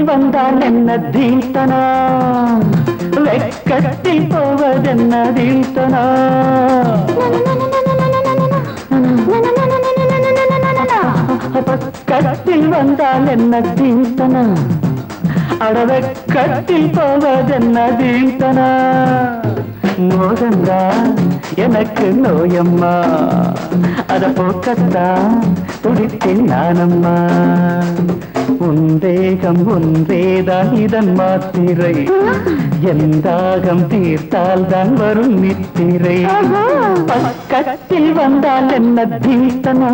வந்தால் என்ன தீர்த்தனா வெக்கத்தில் போவதென்ன தீர்த்தனா பக்கத்தில் வந்தால் என்ன தீர்த்தனா அடவெக்கத்தில் போவதென்ன தீர்த்தனா மோகந்தா எனக்கு நோயம்மா அத போக்கத்தா துடித்தேன் நானம்மா உந்தேகம் ஒன்றேதான் இதன் மாத்திரை எந்தாகம் தீர்த்தால் தான் வரும் நித்திரை பக்கத்தில் வந்தால் என்ன தீர்த்தனா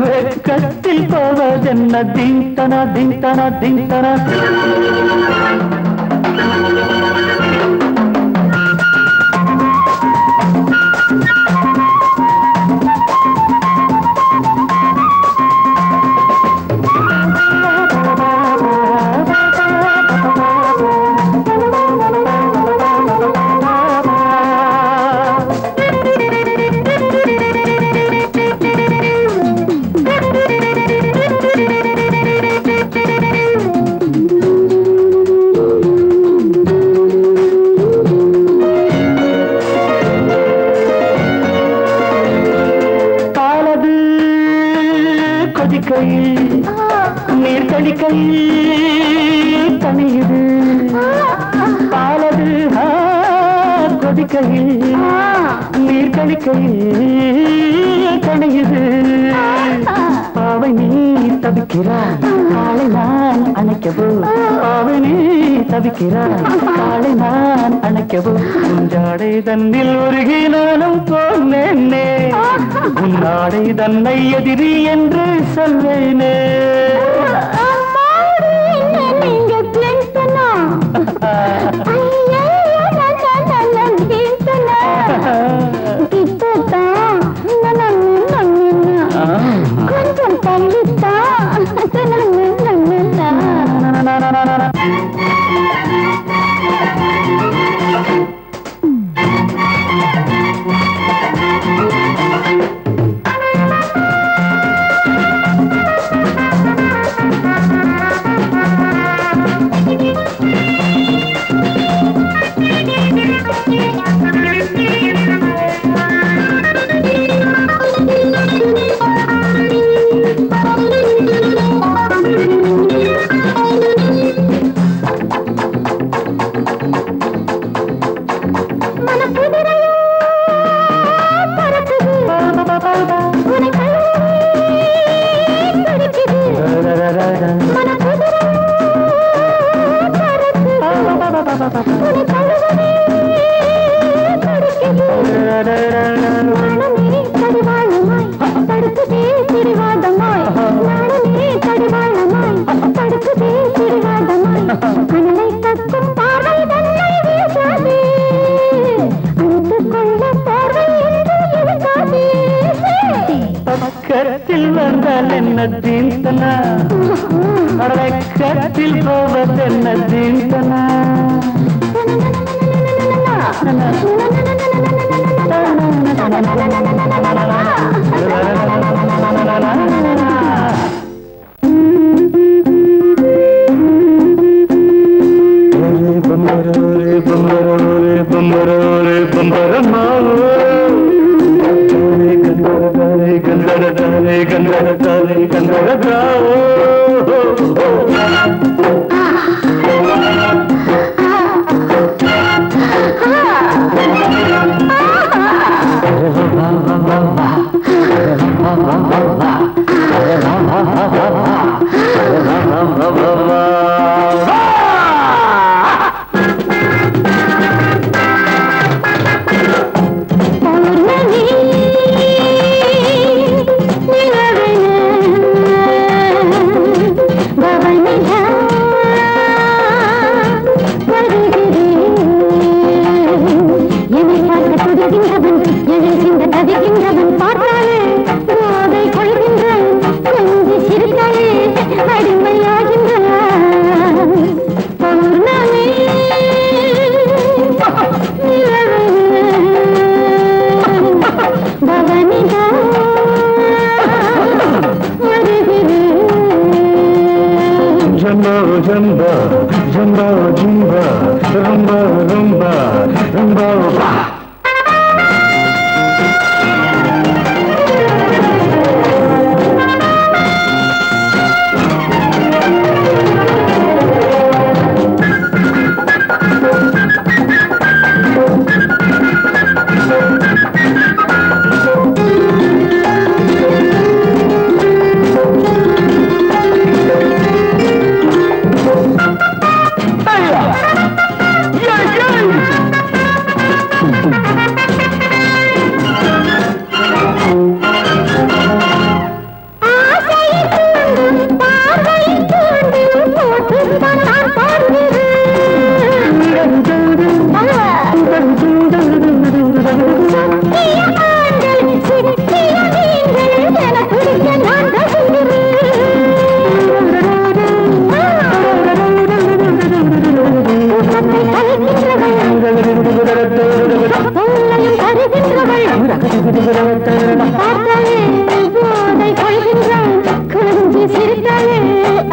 வெக்கத்தில் போவதென்ன தீர்த்தனா தீர்த்தனா தீர்த்தனா நீர் கடிக்கையில் தனியுது பாலது கொதிக்கையில் நீர் கடிக்கையில் தனியுது பாவை நீ தவிக்கிறாய் காலை நான் அணைக்கவோ பாவை நீ தவிக்கிறாய் காலை நான் அணைக்கவோ உஞ்சாடை தன்னில் உருகி நானும் போனேனே உன்னாடை தன்னை எதிரி என்று சொல்வேனே பக்கத்தில் வந்தால் என்ன தீர்த்தனா பக்கத்தில் போவதென்ன தீர்த்தனா அடிமையாகின்ற ரொம்ப ஜம்பா ஜும்பா ரொம்ப ரொம்ப ரொம்ப பா.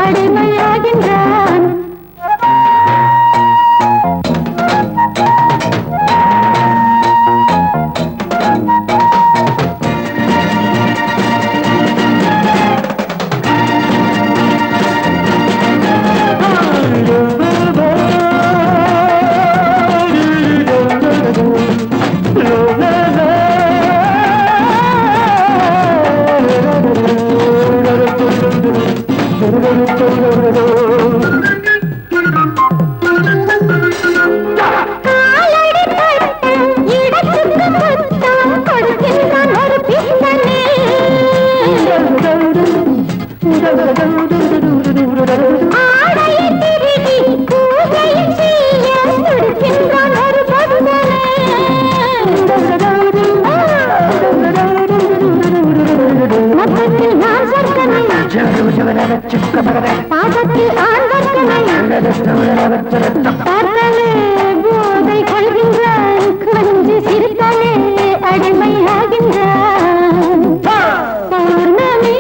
அடிமையாகின்றான். பாதத்தில் பார்த்தாலே போதை கொள்கின்றான். கொஞ்சி சிரித்தாலே அடிமையாகின்றான். பௌர்ணமி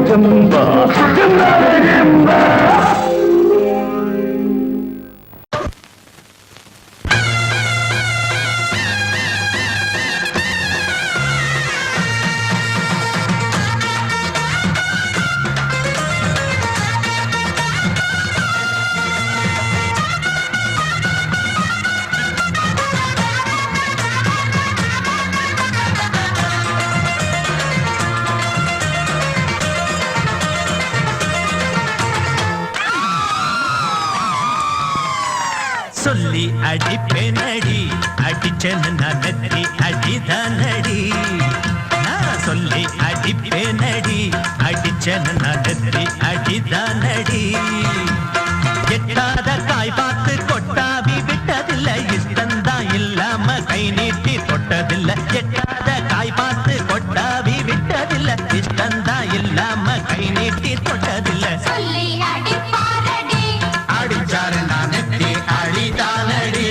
ஜம்பா ஜம்பா ஜம்பா. சொல்லி அடிப்பேனடி அடிச்சேன்னு நான் நெத்தி அடிதானடி. நான் சொல்லி அடிப்பேனடி அடிச்சேன்னு நான் நெத்தி அடிதானடி. எட்டாத காய் பார்த்து கொட்டாவி விட்டதில்லை, இஷ்டந்தான் இல்லாம கை நீட்டி தொட்டதில்லை. எட்டாத காய் பார்த்து கொட்டாவி விட்டதில்லை, இஷ்டந்தான் இல்லாம கை நீட்டி தொட்டதில்லை. சொல்லி அடிப்பாரடி அடிச்சாரு நான் நெத்தி அழிதானடி.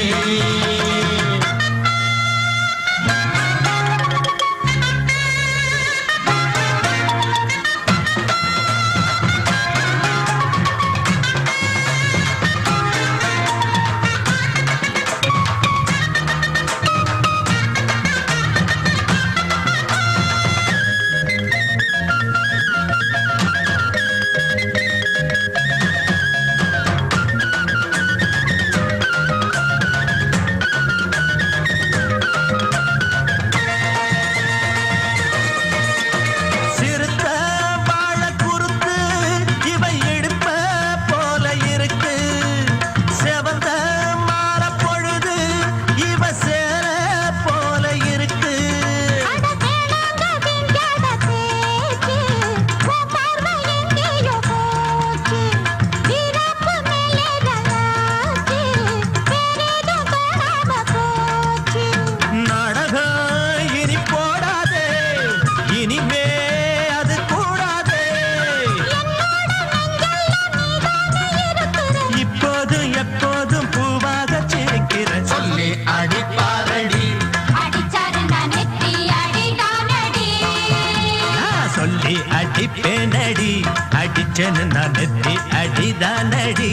அடிப்பேனடி அடிச்சனு நான் நெத்தி அடிதானடி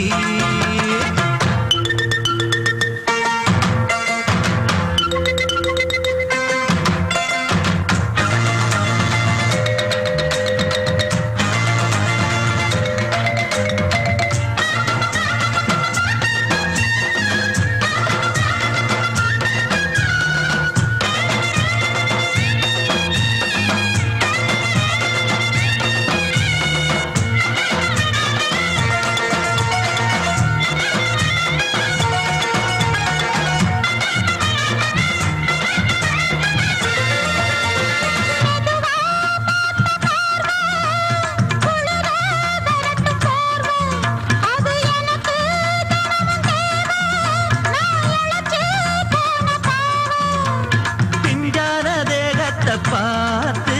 பார்த்து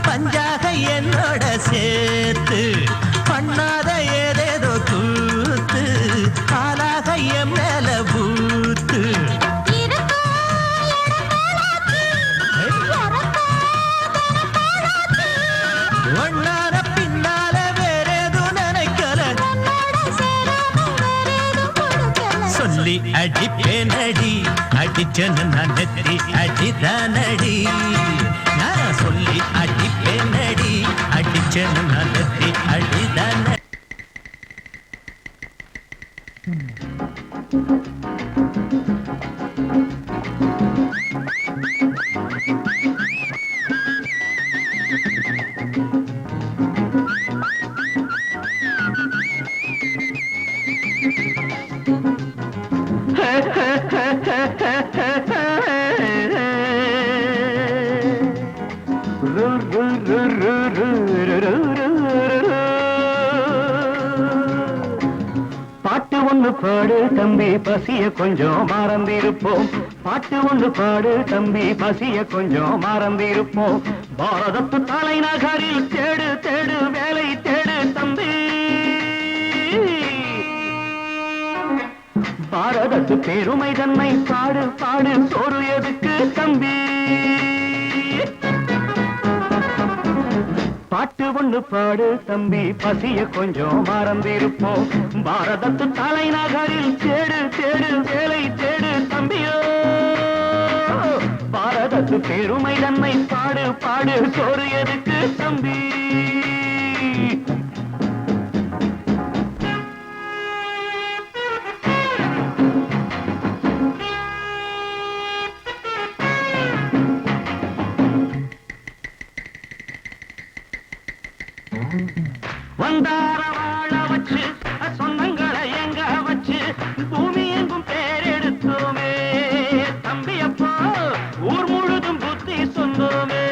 பஞ்சாக என்னோட சேர்த்து பண்ணாத ஏதேதோ கூத்து ஆளாக என் மேல பூத்து ஒன்னார பின்னால வேறேதோ நினைக்கல சொல்லி அடிப்பேனடி அடிச்சனு நான் நெத்தி அடிதானடி நான் சொல்லி அடிப்பேனடி அடிச்சனு நான் நெத்தி அடிதான பாட்டு ஒண்ணு பாடு தம்பி பசிய கொஞ்சம் மறந்திருப்போம் பாட்டு ஒண்ணு பாடு தம்பி பசிய கொஞ்சம் மறந்திருப்போம் பாரதத்து தலைநகரில் தேடு தேடு வேலை தேடு தம்பி பாரதத்து பெருமை தன்னை பாடு பாடு சோறு எதுக்கு தம்பி பாட்டு ஒண்ணு பாடு தம்பி பசிய கொஞ்சம் மறந்திருப்போம் பாரதத்து தலைநகரில் தேடு தேடு வேலை தேடு தம்பியோ பாரதத்து பெருமை தன்னை பாடு பாடு சோறு எதுக்கு தம்பி வந்தார வாழ வச்சு சொந்தங்களை எங்க வச்சு பூமி எங்கும் பேரெடுத்தோமே தம்பி அப்போ ஊர் முழுதும் புத்தி சொன்னோமே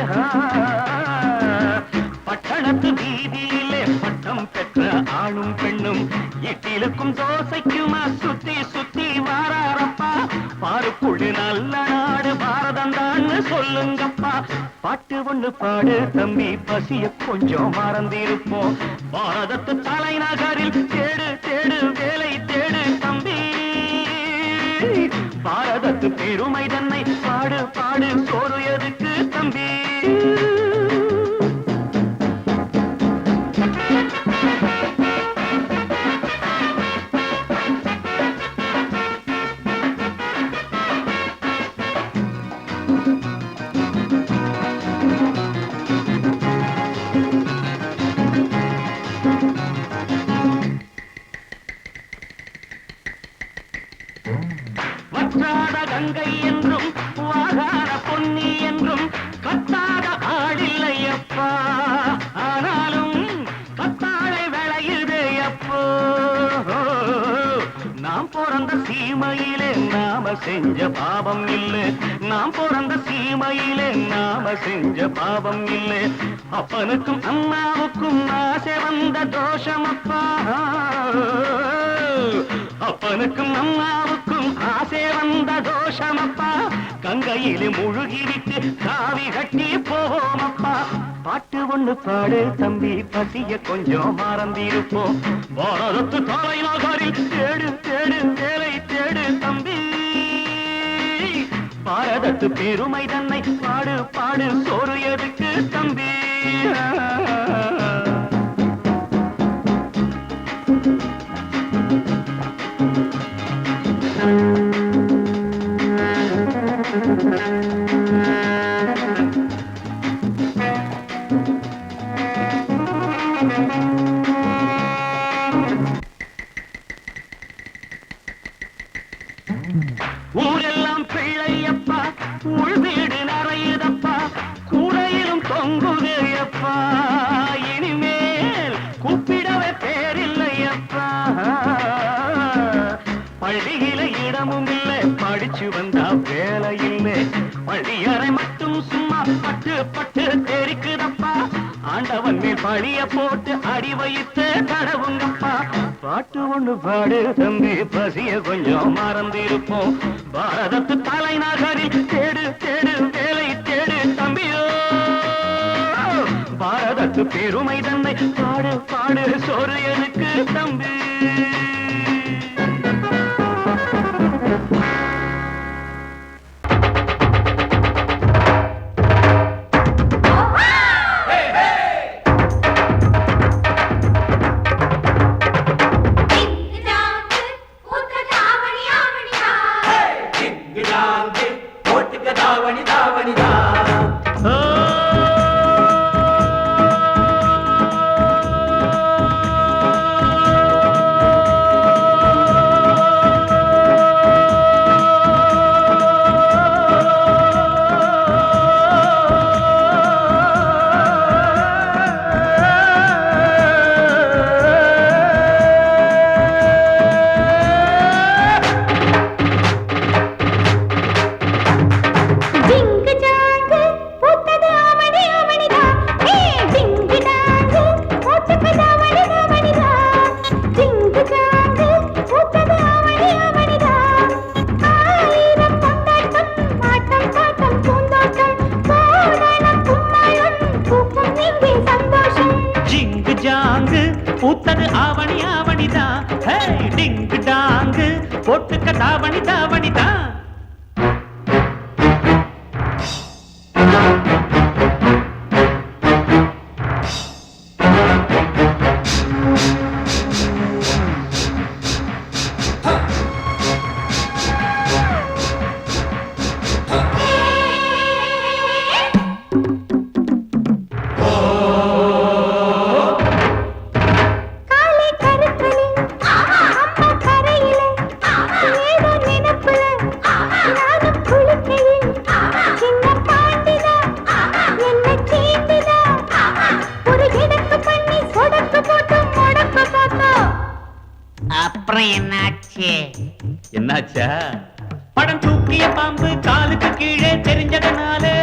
பட்டணத்து வீதியிலே பட்டம் பெற்ற ஆணும் பெண்ணும் இட்டிலுக்கும் தோசைக்குமா சுத்தி சுத்தி வாராரப்பா பாருக்குழு நல்ல நாடு பாரதம் தான் சொல்லுங்கப்பா பாட்டு ஒண்ணு பாடு தம்பி பசிய கொஞ்சம் மறந்திருப்போம் பாரதத்து தலைநகரில் தேடு தேடு வேலை தேடு தம்பி பாரதத்து பெருமை தன்னை பாடு பாடு சோறு எதுக்கு தம்பி வற்றாத கங்கை என்றும் வாகாத பொன்னி என்றும் கத்தாத ஆடில்லையப்பா ஆனாலும் கத்தாழை விளையுதே அப்போ நாம் பிறந்த சீமையிலே நாம செஞ்ச பாவம் இல்லை நாம் பிறந்த சீமையிலே நாம செஞ்ச பாவம் இல்லை அப்பனுக்கும் அம்மாவுக்கும் ஆசை வந்த தோஷமப்பா அப்பனுக்கும் அம்மாவுக்கும் ஆசை வந்த தோஷமப்பா கங்கையிலே முழுகிவிட்டு காவி கட்டி போவோமப்பா பாட்டு ஒண்ணு பாடு தம்பி பசிய கொஞ்சம் மறந்திருப்போம் பாரதத்து தலைநகரில் தேடு தேடு வேலை தேடு தம்பி பாரதத்து பெருமை தன்னை பாடு பாடு சோறு எதுக்கு தம்பி பட்டு பட்டு தெரிக்குதப்பா ஆண்டவன் மேல் பழிய போட்டு அடி வைத்து தடவுங்கப்பா பாட்டு ஒண்ணு பாடு தம்பி பசிய கொஞ்சம் மறந்திருப்போம் பாரதத்து தலைநகரில் தேடு தேடு வேலை தேடு தம்பியோ பாரதத்து பெருமை தன்னை பாடு பாடு சோறு எனக்கு தம்பி பூத்தது ஆவணி ஆவணிதான் டிங்கு டாங்கு போட்டுக்க தாவணி தாவணிதான் என்னாச்சா படம் தூக்கிய பாம்பு காலுக்கு கீழே தெரிஞ்சதனாலே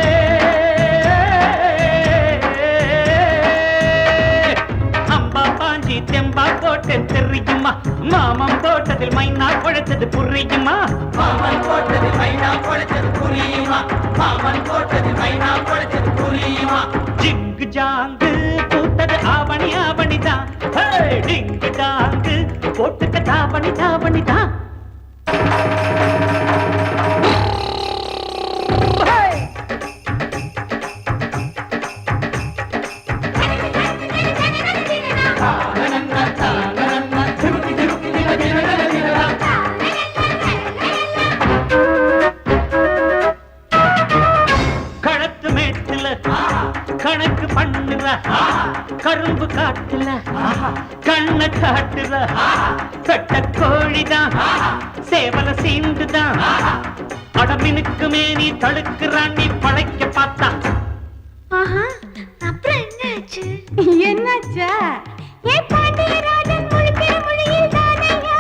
அம்பா பாஞ்சி தெம்பா போட்டு தெரியுமா மாமம் போட்டதில் மைனா குழைச்சது புரியுமா மாமன் போட்டதில் மைனா குழைச்சது புரியுமா மாமன் போட்டதில் மைனா குழைச்சது புரியுமா ஜிங்கு ஜாங்கு பூத்தது ஆவணி ஆவணிதான் டிங்கு டாங்கு போட்டுக்க தாவணி தாவணிதான் களத்து மேட்டுல கணக்கு பண்ணுற கரும்பு காட்டுல கண்ண காட்டுற கட்ட கோழிதான் சேவல சீண்டுதான் அடமினுக்கு மேனி தழுக்குறான் நீ பழைக்க பார்த்தா அப்புறம் என்னாச்சு என்னாச்சா ஏ பாண்டியராஜன் முழுக்கிற மொழியில் தானையா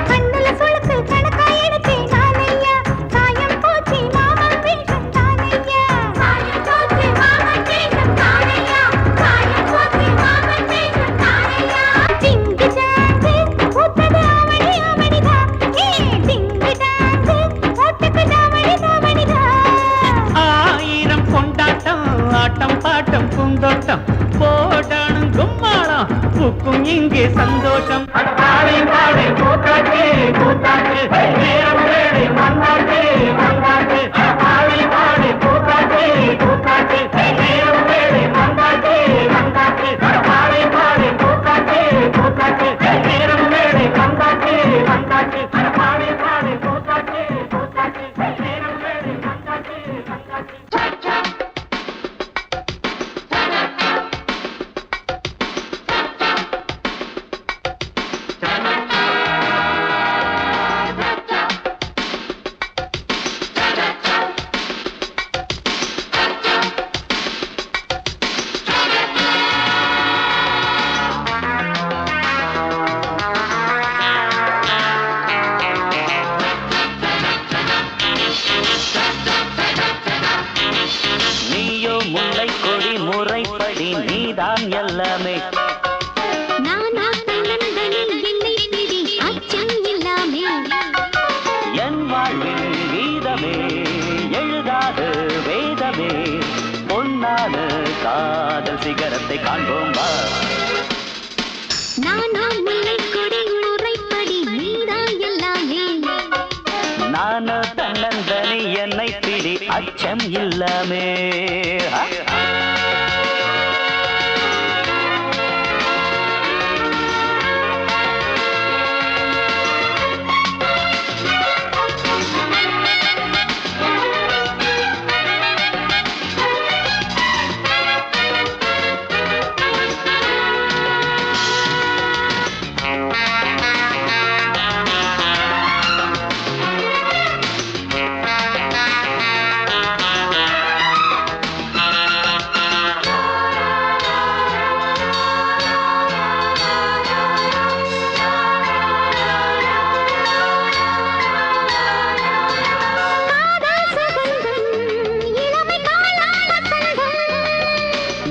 கண்ணுல சுளுக்கு கணக்கா எடுத்தே நானையா சாயம் போச்சு மாமன் வேஷம் தானையா சாயம் போச்சு மாமன் வேஷம் தானையா சாயம் போச்சு மாமன் வேஷம் தானையா டிங்கு டாங்கு பூத்தது ஆவணி ஆவணிதா ஏ டிங்கு டாங்கு போட்டுக்கு தாவணி தாவணிதா ஆயிரம் கொண்டாட்டம் ஆட்டம் பாட்டம் பூந்தோட்டம் போடணும் கும்மாளம் பூக்கும் இங்கே சந்தோஷம் பாடி பாடி கூத்தாட்டு கூத்தாட்டு நேரம் வேலை மன்னாட்டு மன்னாட்டு பாடி பாடி கூத்தாட்டு கூத்தாட்டு நேரம் வேலை மன்னாட்டு மன்னாட்டு பாடி பாடி கூத்தாட்டு கூத்தாட்டு நேரம் வேலை மன்னாட்டு மன்னாட்டு பாடி பாடி கூத்தாட்டு கூத்தாட்டு நேரம் வேலை மன்னாட்டு மன்னாட்டு நீதான் எல்லாமே. நானா தன்னந்தனி என்னை பிடி அச்சம் இல்லாமே. என் வாழ்வின் கீதமே எழுதாத வேதமே பொன்னான காதல் சிகரத்தை காண்போம் வா. நானா முல்லை கொடி முறைப்படி நீதான் எல்லாமே. நானோ தன்னந்தனி என்னை பிடி அச்சம் இல்லாமே.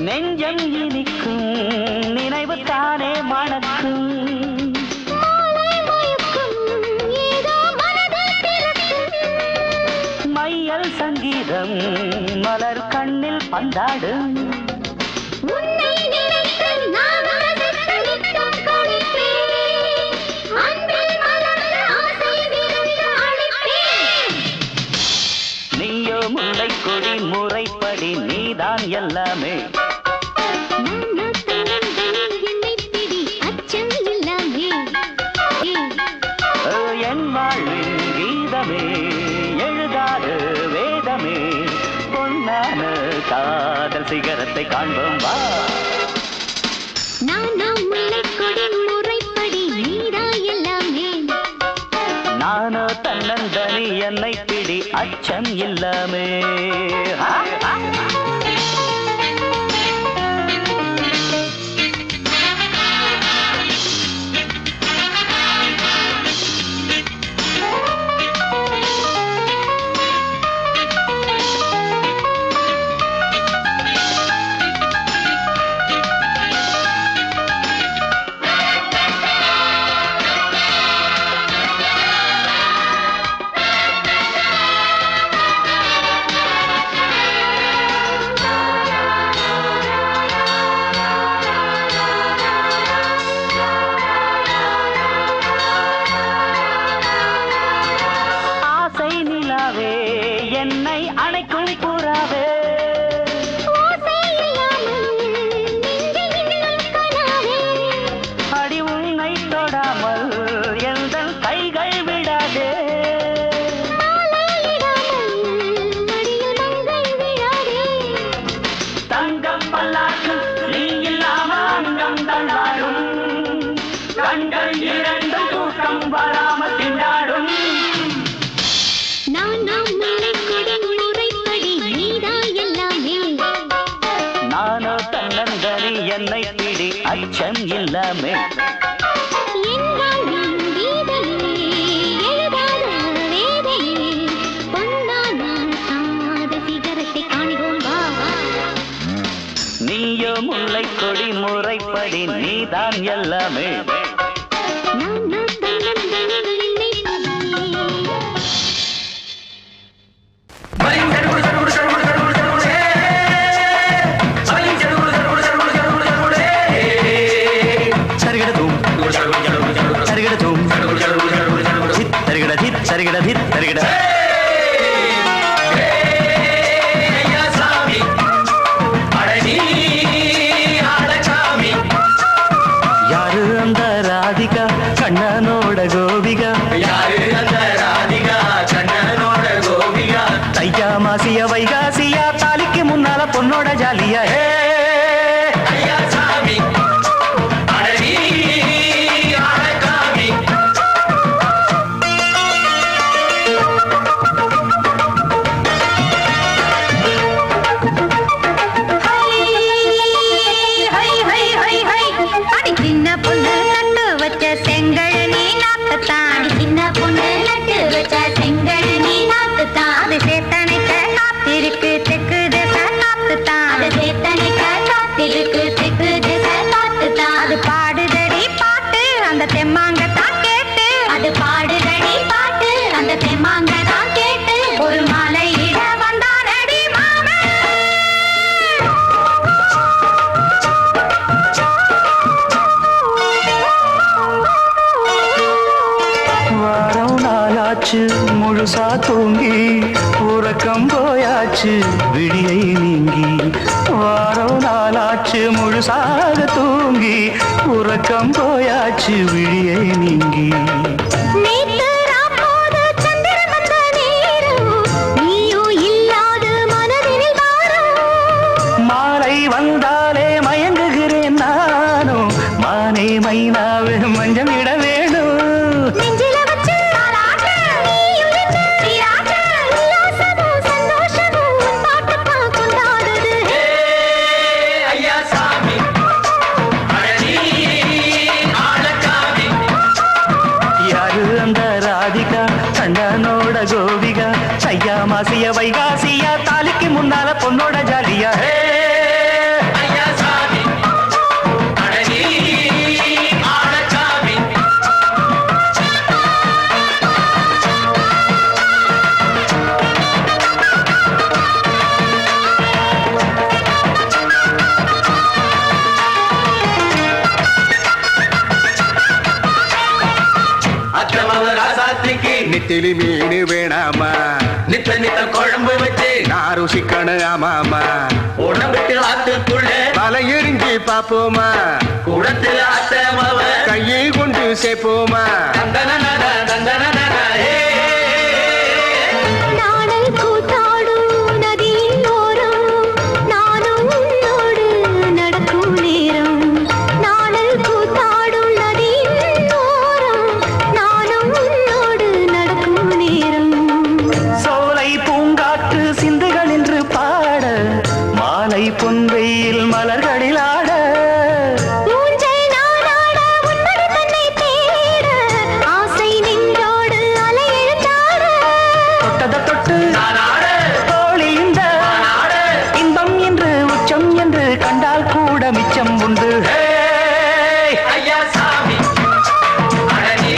நெஞ்சம் இனிக்கும் நினைவு தானே மணக்கும். மையல் சங்கீதம் மலர் கண்ணில் பந்தாடும். நீயோ முல்லை கொடி முறைப்படி நீதான் எல்லாமே. என் வாழ்வின் கீதமே எழுதாத வேதமே பொன்னான காதல் சிகரத்தை காண்போம் வா. நானா முல்லை கொடி முறைப்படி நீதான் எல்லாமே. நானோ தன்னந்தனி என்னை பிடி அச்சம் இல்லாமே. என்னை அணைக்கும் புறாவே அடி உன்னை தொடாமல் எந்த கைகள் விடாதே. தங்கம் பல்லாக்கு நீ இல்லாமல் அங்கம் தள்ளாடும். கண்கள் இரண்டு தூக்கம் வராமல் திண்டாடும். நானோ தன்னந்தனி என்னை பிடி அச்சம் இல்லாமே. நீயோ முல்லை கொடி முறைப்படி நீதான் எல்லாமே. யாரு அந்த ராதிகா கண்ணனோட கோபிகா? தையா மாசிய வைகாசியா தாலிக்கு முன்னால பொண்ணோட ஜாலியா. சின்ன பொண்ணு நட்டு வச்ச செங்கல் நீ நாக்குத்தான். அது சேத்தனைக்க காத்திருக்க உறக்கம் போயாச்சு விடியை நீங்கி வாரம் நாளாச்சு முழுசாக தூங்கி உறக்கம் போயாச்சு விடியை நீங்கி நேத்து ராப்போது சந்திரன் வந்த நேரம் நீயோ இல்லாது மனதினில் பாரம் மாலை வந்தாலே மயங்குகிறேன் நானும் மானே மைனாவே மஞ்சம் இட வேணும் நெஞ்சில வச்சு தாலாட்டு நீயும் என்ன சீராட்டு உல்லாசமும் சந்தோஷமும் உன் பாட்டுப்பா கொண்டாடுது ஐயா சாமி அழகி ஆளக்காமி யாரு அந்த ராதிகா கண்ணனோட கோபிகா சையா மாசிய வைகாசியா தாலிக்கு முன்னால பொண்ணோட ஜாலியா ஐயா சாமி அழகி ஆளக்காமி அத்தமவ ராசாத்திக்கு நெத்திலி மீன் வேணாமா நித்த நித்த குழம்பு வச்சு நான் ருசிக்கணும் ஆமாமா உடம்புக்கு ஆத்துக்குள்ள வலை எரிஞ்சு பாப்போமா கூடத்துல அத்தமவ கையை கொண்டு சேர்ப்போமா தந்தனனன தந்தனனன நாடல் கூத்தாடும் நதியின் ஓரம் நானும் உன்னோடு நடக்கும் நேரம் நாடல் கூத்தாடும் நதியின் ஓரம் நானும் உன்னோடு நடக்கும் நேரம் சோலை பூங்காற்று சிந்துகள் என்று பாட மாலை பொன்வெயில் மலர்களில் ஆட ஊஞ்சல் நானாட உன்னடி தன்னை தேட ஆசை நின்றோடு அலை எழுந்தாட தொட்டத தொட்டு நானாட தோழி இந்த நானாட இன்பம் என்று உச்சம் என்று கண்டால் கூட மிச்சம் உண்டு ஐயா சாமி அழகி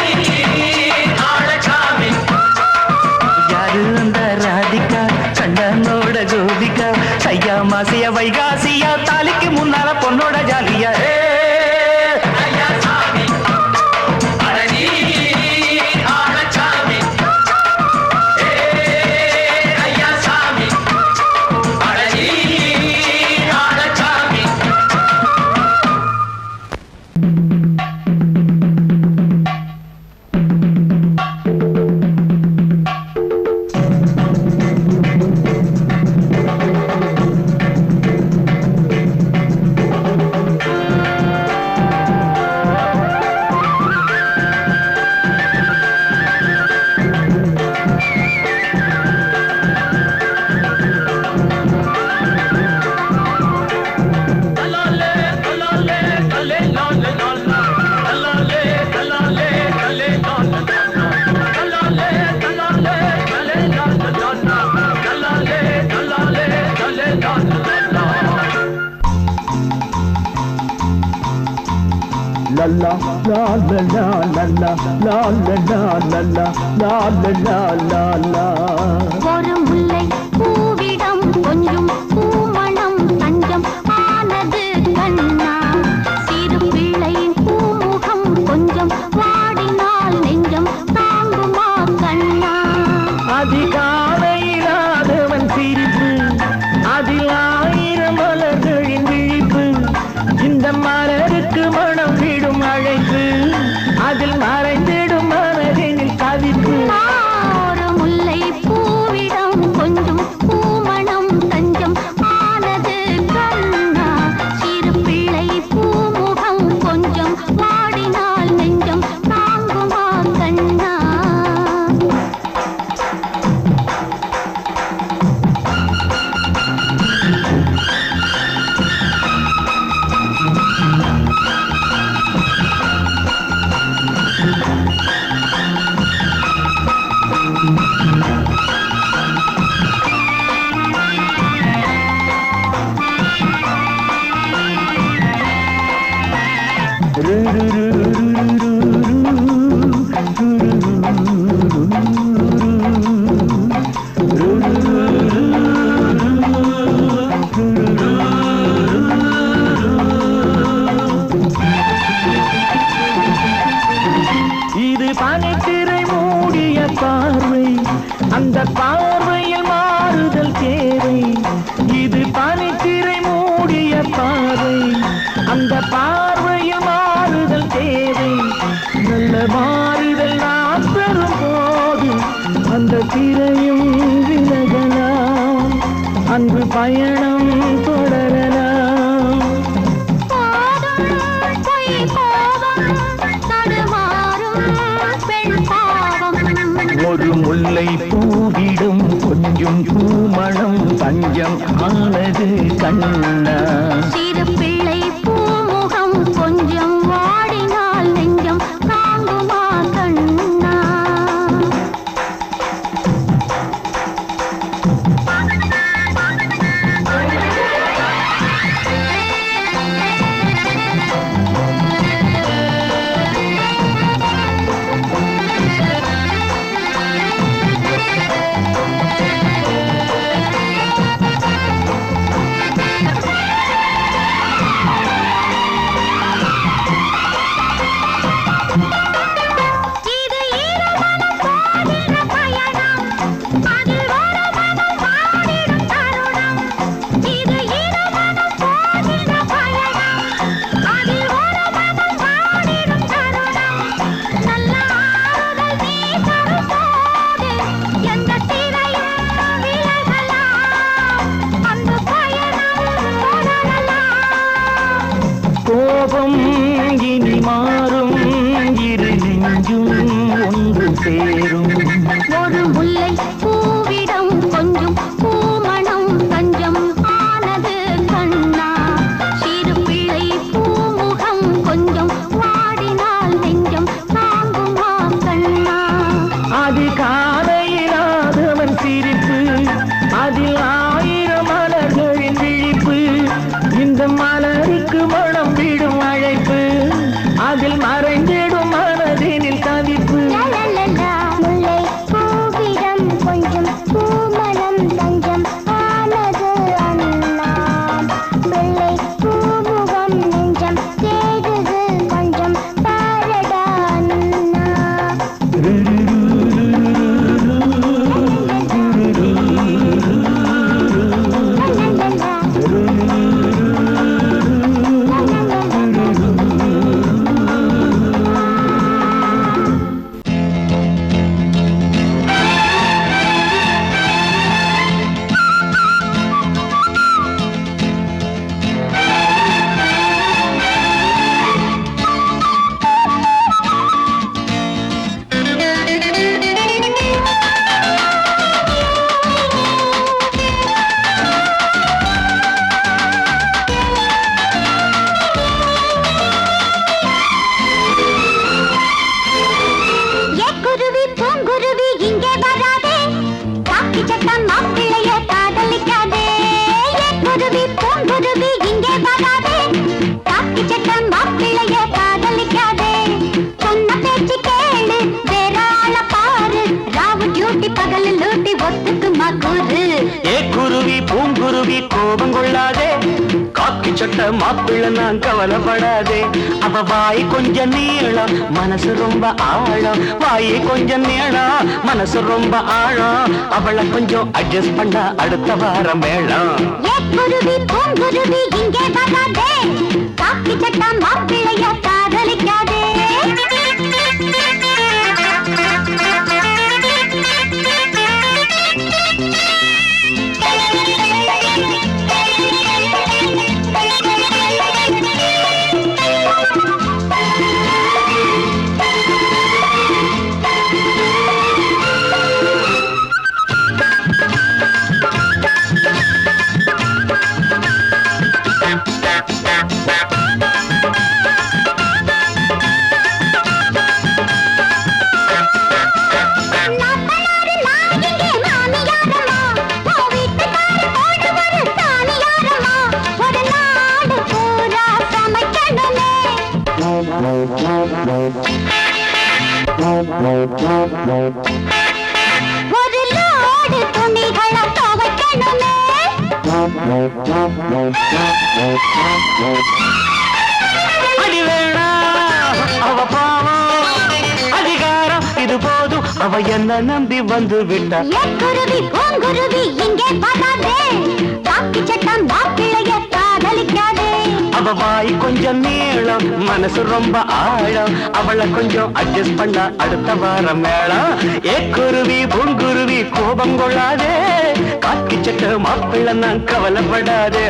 ஆளக்காமி யாரு அந்த ராதிகா கண்ணனோட கோபிகா சையா மாசிய வைகாசியா தாலிக்கு முன்னால பொண்ணோட ஜாலியா ஐயா சாமி அழகி ஆளக்காமி ஐயா சாமி அழகி ஆளக்காமி லல்லா லாலலா லல்லா லாலலா லல்லா லாலலா லாலா ஒரு முல்லை பூவிடம் கொஞ்சம் பூமணம் தஞ்சம் ஆனது கண்ணா சிறு பிள்ளையின் பூமுகம் கொஞ்சம் வாடினால் நெஞ்சம் தாங்குமா கண்ணா அதிகாலையிலாதவன் சிரிப்பு அதில் ஆயிரம் மலர்களின் விழிப்பு இந்த மலருக்கு மனம் விடும் அழைப்பு அதில் மறைந்திடும் மனதினில் தவிப்பு ஒரு முல்லை பூவிடம் கொஞ்சம் பூமணம் தஞ்சம் ஆனது கண்ணா சிறு பிள்ளை பூமுகம் கொஞ்சம் வாடினால் நெஞ்சம் தாங்குமா கண்ணா மாறுதல் தேவை இது பனித்திரை மூடிய பாதை அந்த பார்வையில் மாறுதல் தேவை நல்ல மாறுதல் நாம் பெறும் போது அந்த திரையும் விலகலாம் அன்பு பயணம் தொடரலாம் ஒரு முல்லை பூவிடும் கொஞ்சம் பூமணம் தஞ்சம் ஆனது கண்ணா சிறு பிள்ளை பூமுகம் கொஞ்சம் வாடினால் நெஞ்சம் தாங்குமா கண்ணா கோபம் இனி மாறும் இரு நெஞ்சும் ஒன்று சேரும் ஒரு முல்லை பூவிடம் கொஞ்சம் பூமணம் தஞ்சம் ஆனது கண்ணா சிறு பிள்ளை பூமுகம் கொஞ்சம் வாடினால் நெஞ்சம் தாங்குமா கண்ணா அது காலையிலாதவன் சிரிப்பு அதில் ஆயிரம் மலர்களின் விழிப்பு இந்த மலருக்கு மனம் விடும் அழைப்பு அதில் மறைந்திடும் மனதினில் தவிப்பு முல்லை பூவிடம் கொஞ்சம் பூமணம் தஞ்சம் ஆனது அண்ணா வெள்ளை பூமுகம் நெஞ்சம் தேடுது கொஞ்சம் பாரடா அண்ணா பூங்குருவி கோபம் கொள்ளாதே காக்கி சட்ட மாப்பிள்ள நான் கவலைப்படாதே அவ வாய் கொஞ்சம் நீளம் மனசு ரொம்ப ஆழம் வாயை கொஞ்சம் நீளம் மனசு ரொம்ப ஆழம் அவளை கொஞ்சம் அட்ஜஸ்ட் பண்ண அடுத்த வாரம் வேளாம் குருவி பூங்குருவி இங்கே வராதே காக்கி சட்ட மாப்பிள்ளைய காதலிக்காதே ஒரு லோடு துணிகளை துவைக்கணுமே அடி வேணா அவ பாவம் அதிகாரம் இது போதும் அவ என்ன நம்பி வந்து விட்டா குருவி பூங்குருவி இங்கே வாய் கொஞ்சம் நீளம் மனசு ரொம்ப ஆழம் அவளை கொஞ்சம் அட்ஜஸ்ட் பண்ண அடுத்த வாரம் மேளம் ஏக்குருவி பூங்குருவி கோபம் கொள்ளாதே காக்கி சட்ட மாப்பிள்ள நான் கவலைப்படாதே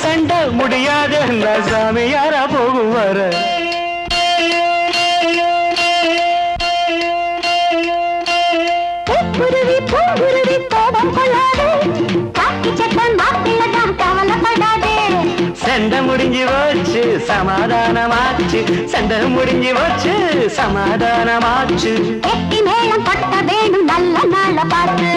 சண்டை முடியாது சாமி யாரா போகும் வர குருவி பூங்குருவி கோபம் கொள்ளாதே காக்கி சட்டம் மாப்பிள்ளதான் கவலைப்படாதே சண்டை முடிஞ்சு போச்சு சமாதானமாச்சு சண்டை முடிஞ்சு போச்சு சமாதானமாச்சு எட்டி மேளம் பட்ட வேணும் நல்ல நாள பார்த்து